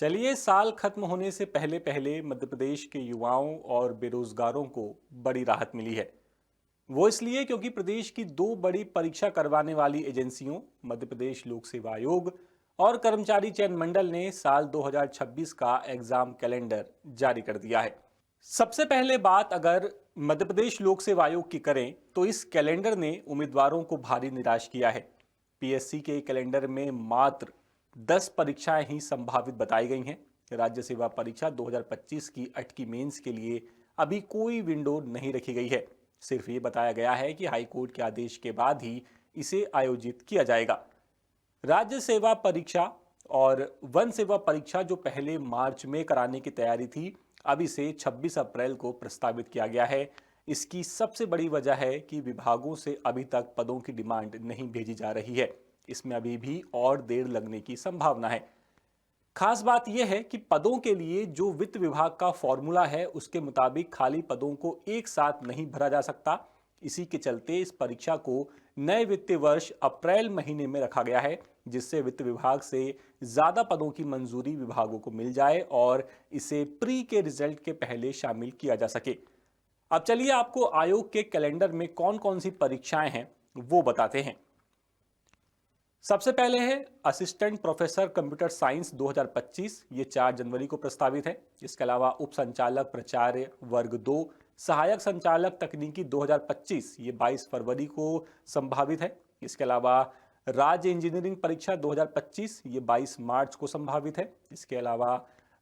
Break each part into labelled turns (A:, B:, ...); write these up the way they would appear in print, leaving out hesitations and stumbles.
A: चलिए, साल खत्म होने से पहले पहले मध्य प्रदेश के युवाओं और बेरोजगारों को बड़ी राहत मिली है। वो इसलिए क्योंकि प्रदेश की दो बड़ी परीक्षा करवाने वाली एजेंसियों मध्य प्रदेश लोक सेवा आयोग और कर्मचारी चयन मंडल ने साल 2026 का एग्जाम कैलेंडर जारी कर दिया है। सबसे पहले बात अगर मध्य प्रदेश लोक सेवा आयोग की करें तो इस कैलेंडर ने उम्मीदवारों को भारी निराश किया है। पीएससी के कैलेंडर में मात्र 10 परीक्षाएं ही संभावित बताई गई हैं। राज्य सेवा परीक्षा 2025 की अटकी मेंस के लिए अभी कोई विंडो नहीं रखी गई है। सिर्फ ये बताया गया है कि हाईकोर्ट के आदेश के बाद ही इसे आयोजित किया जाएगा। राज्य सेवा परीक्षा और वन सेवा परीक्षा जो पहले मार्च में कराने की तैयारी थी, अब इसे 26 अप्रैल को प्रस्तावित किया गया है। इसकी सबसे बड़ी वजह है कि विभागों से अभी तक पदों की डिमांड नहीं भेजी जा रही है। इसमें अभी भी और देर लगने की संभावना है। खास बात यह है कि पदों के लिए जो वित्त विभाग का फॉर्मूला है उसके मुताबिक खाली पदों को एक साथ नहीं भरा जा सकता। इसी के चलते इस परीक्षा को नए वित्तीय वर्ष अप्रैल महीने में रखा गया है, जिससे वित्त विभाग से ज्यादा पदों की मंजूरी विभागों को मिल जाए और इसे प्री के रिजल्ट के पहले शामिल किया जा सके। अब चलिए आपको आयोग के कैलेंडर में कौन कौन सी परीक्षाएं हैं वो बताते हैं। सबसे पहले है असिस्टेंट प्रोफेसर कंप्यूटर साइंस 2025। ये 4 जनवरी को प्रस्तावित है। इसके अलावा उप संचालक प्राचार्य वर्ग 2 सहायक संचालक तकनीकी 2025, ये 22 फरवरी को संभावित है। इसके अलावा राज्य इंजीनियरिंग परीक्षा 2025, ये 22 मार्च को संभावित है। इसके अलावा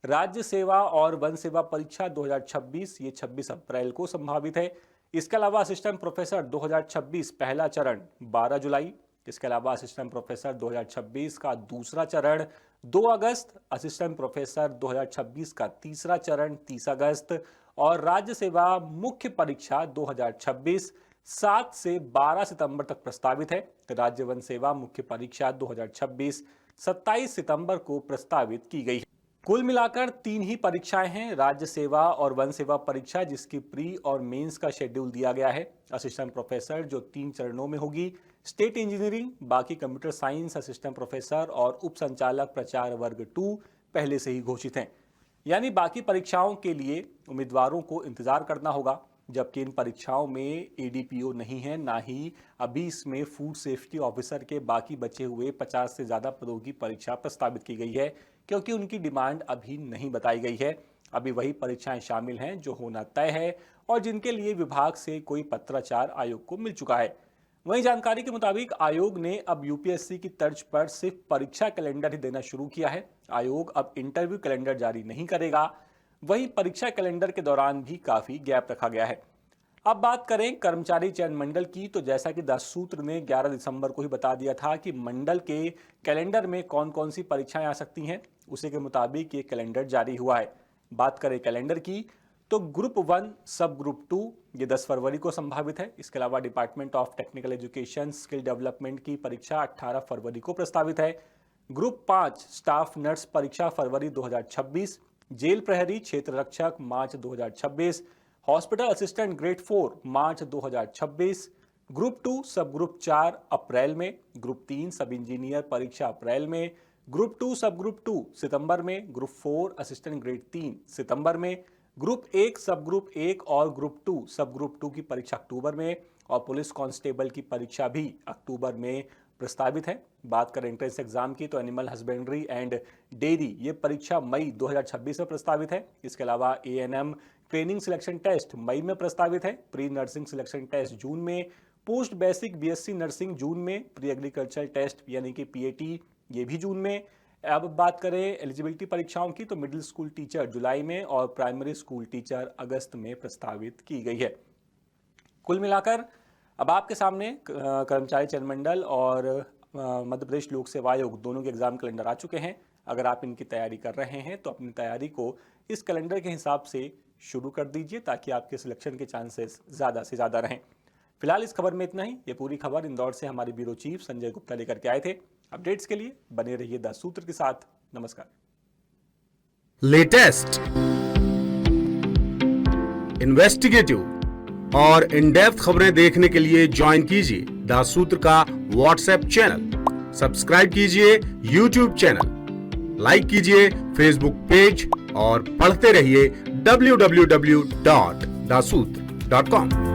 A: राज्य सेवा और वन सेवा परीक्षा 2026, ये 26 अप्रैल को संभावित है। इसके अलावा असिस्टेंट प्रोफेसर 2026 पहला चरण 12 जुलाई। इसके अलावा असिस्टेंट प्रोफेसर 2026 का दूसरा चरण 2 अगस्त, असिस्टेंट प्रोफेसर 2026 का तीसरा चरण 30 अगस्त और राज्य सेवा मुख्य परीक्षा 2026 7 से 12 सितंबर तक प्रस्तावित है। राज्य वन सेवा मुख्य परीक्षा 2026 27 सितंबर को प्रस्तावित की गई है। कुल मिलाकर 3 ही परीक्षाएं हैं, राज्य सेवा और वन सेवा परीक्षा, जिसकी प्री और मेंस का शेड्यूल दिया गया है। असिस्टेंट प्रोफेसर जो 3 चरणों में होगी, स्टेट इंजीनियरिंग, बाकी कंप्यूटर साइंस असिस्टेंट प्रोफेसर और उप संचालक प्राचार्य वर्ग 2 पहले से ही घोषित हैं। यानी बाकी परीक्षाओं के लिए उम्मीदवारों को इंतजार करना होगा, जबकि इन परीक्षाओं में एडीपीओ नहीं है, ना ही अभी इसमें फूड सेफ्टी ऑफिसर के बाकी बचे हुए 50 से ज्यादा पदों की परीक्षा प्रस्तावित की गई है, क्योंकि उनकी डिमांड अभी नहीं बताई गई है। अभी वही परीक्षाएं शामिल हैं जो होना तय है और जिनके लिए विभाग से कोई पत्राचार आयोग को मिल चुका है। वहीं जानकारी के मुताबिक आयोग ने अब यूपीएससी की तर्ज पर सिर्फ परीक्षा कैलेंडर ही देना शुरू किया है। आयोग अब इंटरव्यू कैलेंडर जारी नहीं करेगा। वहीं परीक्षा कैलेंडर के दौरान भी काफी गैप रखा गया है। अब बात करें कर्मचारी चयन मंडल की, तो जैसा कि दास सूत्र ने 11 दिसंबर को ही बता दिया था कि मंडल के कैलेंडर में कौन कौन सी परीक्षाएं आ सकती हैं, उसी के मुताबिक ये कैलेंडर जारी हुआ है। बात करें कैलेंडर की तो ग्रुप 1 सब ग्रुप 2 ये 10 फरवरी को संभावित है। इसके अलावा department of technical education skill development की परीक्षा 18 फरवरी को प्रस्तावित है। ग्रुप 5 स्टाफ नर्स परीक्षा फरवरी 2026, जेल प्रहरी क्षेत्र रक्षक मार्च 2026, हॉस्पिटल असिस्टेंट ग्रेड 4 मार्च 2026, ग्रुप 2 सब ग्रुप 4 अप्रैल में, ग्रुप 3 सब इंजीनियर परीक्षा अप्रैल में, ग्रुप 2 सब ग्रुप 2 सितंबर में, ग्रुप 4 असिस्टेंट ग्रेड 3 सितंबर में, ग्रुप 1 सब ग्रुप 1 और ग्रुप 2 सब ग्रुप 2 की परीक्षा अक्टूबर में और पुलिस कांस्टेबल की परीक्षा भी अक्टूबर में प्रस्तावित है। बात करें एंट्रेंस एग्जाम की तो एनिमल हस्बेंड्री एंड डेयरी ये परीक्षा मई 2026 में प्रस्तावित है। इसके अलावा एएनएम ट्रेनिंग सिलेक्शन टेस्ट मई में प्रस्तावित है। प्री नर्सिंग सिलेक्शन टेस्ट जून में, पोस्ट बेसिक बीएससी नर्सिंग जून में, प्री एग्रीकल्चर टेस्ट यानी कि पीएटी ये भी जून में। अब बात करें एलिजिबिलिटी परीक्षाओं की तो मिडिल स्कूल टीचर जुलाई में और प्राइमरी स्कूल टीचर अगस्त में प्रस्तावित की गई है। कुल मिलाकर अब आपके सामने कर्मचारी चयन मंडल और मध्य प्रदेश लोक सेवा आयोग दोनों के एग्जाम कैलेंडर आ चुके हैं। अगर आप इनकी तैयारी कर रहे हैं तो अपनी तैयारी को इस कैलेंडर के हिसाब से शुरू कर दीजिए ताकि आपके सिलेक्शन के चांसेस ज़्यादा से ज़्यादा रहें। फिलहाल इस खबर में इतना ही। ये पूरी खबर इंदौर से हमारे ब्यूरो चीफ संजय गुप्ता लेकर के आए थे। अपडेट्स के लिए बने रहिए दास सूत्र के साथ। नमस्कार।
B: लेटेस्ट, इन्वेस्टिगेटिव और इन डेप्थ खबरें देखने के लिए ज्वाइन कीजिए दास सूत्र का व्हाट्सएप चैनल, सब्सक्राइब कीजिए यूट्यूब चैनल, लाइक कीजिए फेसबुक पेज और पढ़ते रहिए www.daसूत्र.com।